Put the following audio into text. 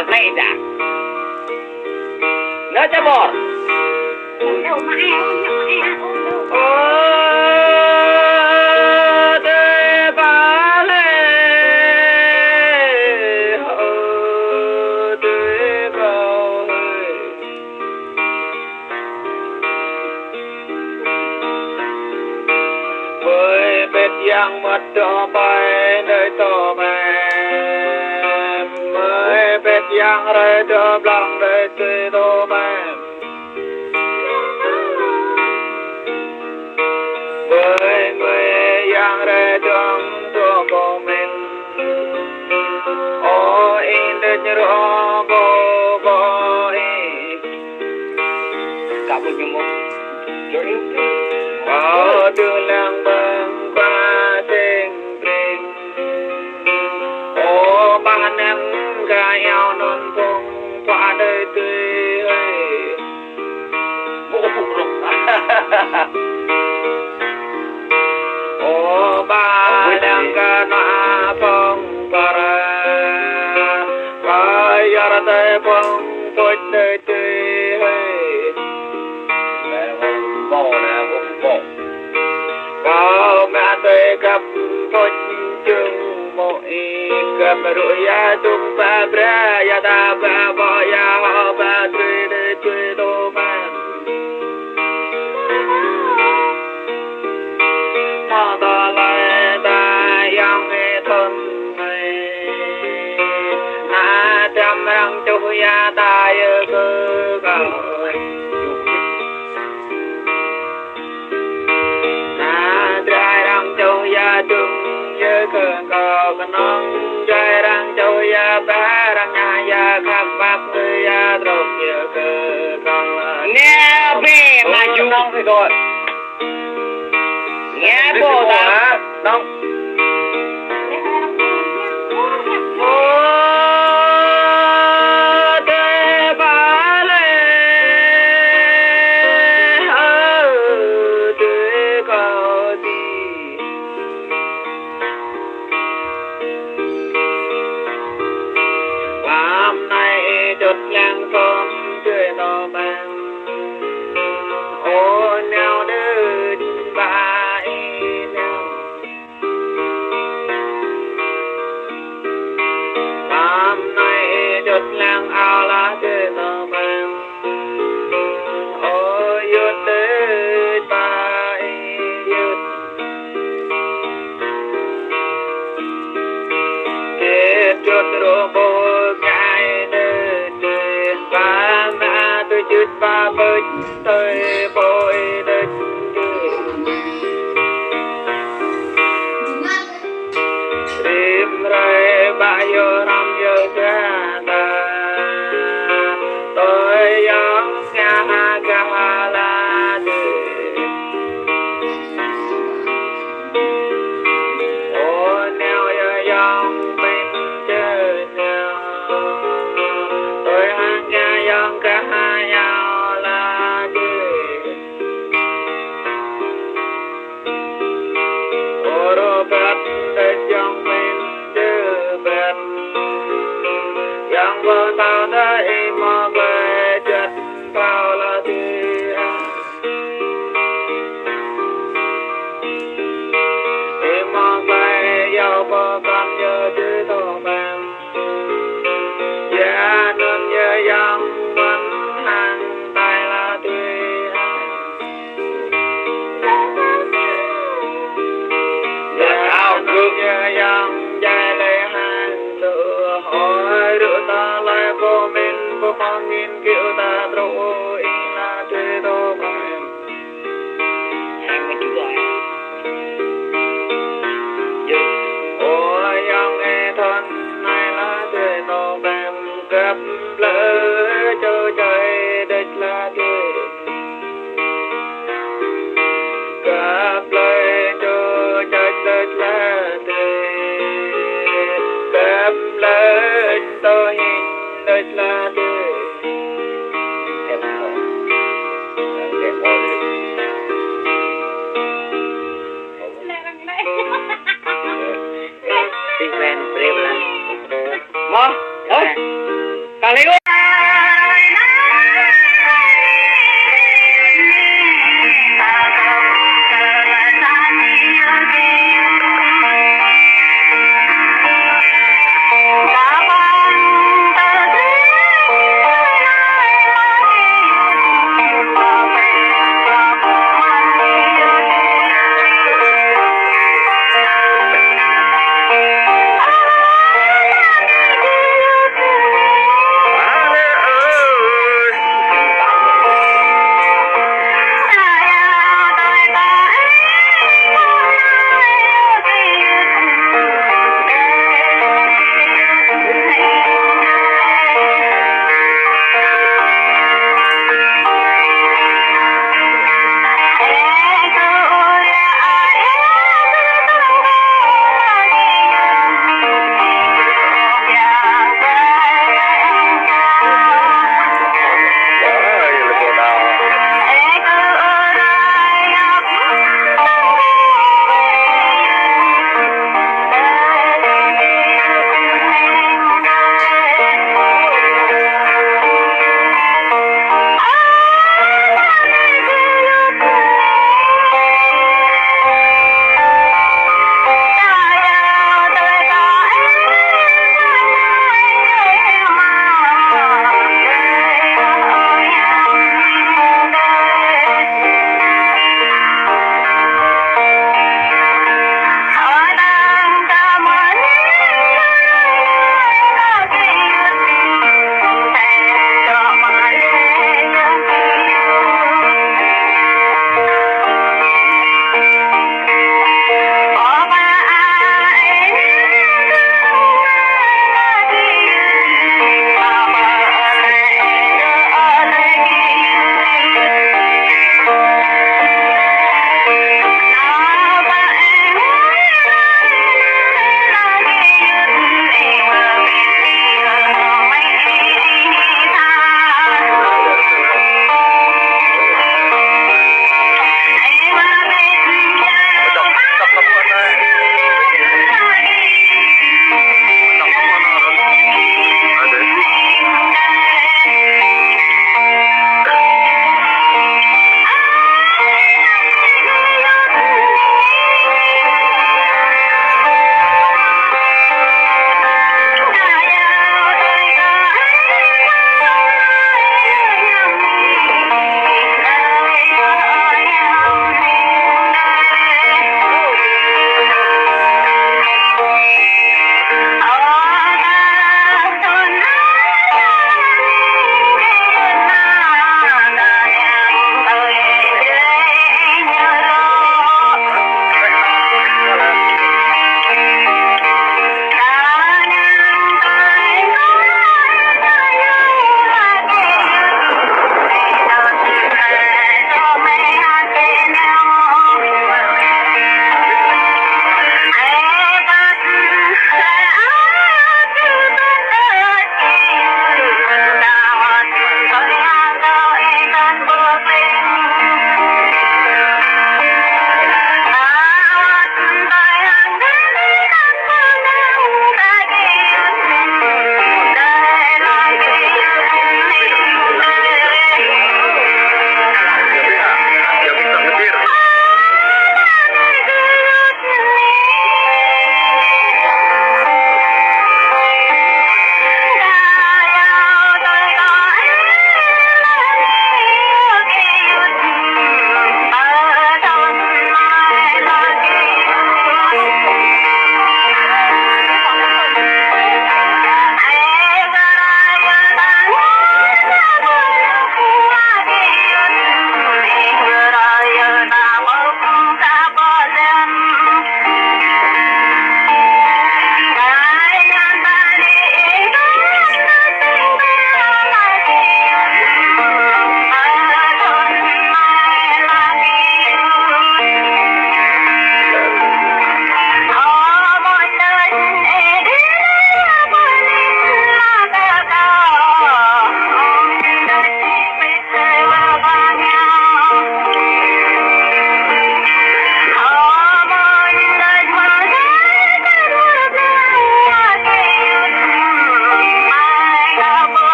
Berbeda. Nó cho bor. Đâu mà em đâu mà em ôm đâu. Te vale. Te vale. Với biết yang mất đó bay nơi to mẹ mới biết yang rơi đó lòng đời tươi đó mẹ với người yang rơi trong đó của mình in đến rõ bố in Cả một những một journey. đường làng băng qua tình tình ba em gà eo non phong qua đời tươi Một cái phụ rụng. ba đang ca nạ phong para ba tây phong phôi đời tươi Mẹ không bò nè, không bò. Kau mati kap pocung moi kap ruya tumpa braya da ba boya ba tui do man ma da lai da yang e thon mai na trăm rang chu ya da ye cơ ga ya dung ye cơ co cái nong trai răng châu ya ba răng ya khắp bắc ya trọc ye cơ con Nè bê mà chú. nong thì thôi Nghe bộ ta. nong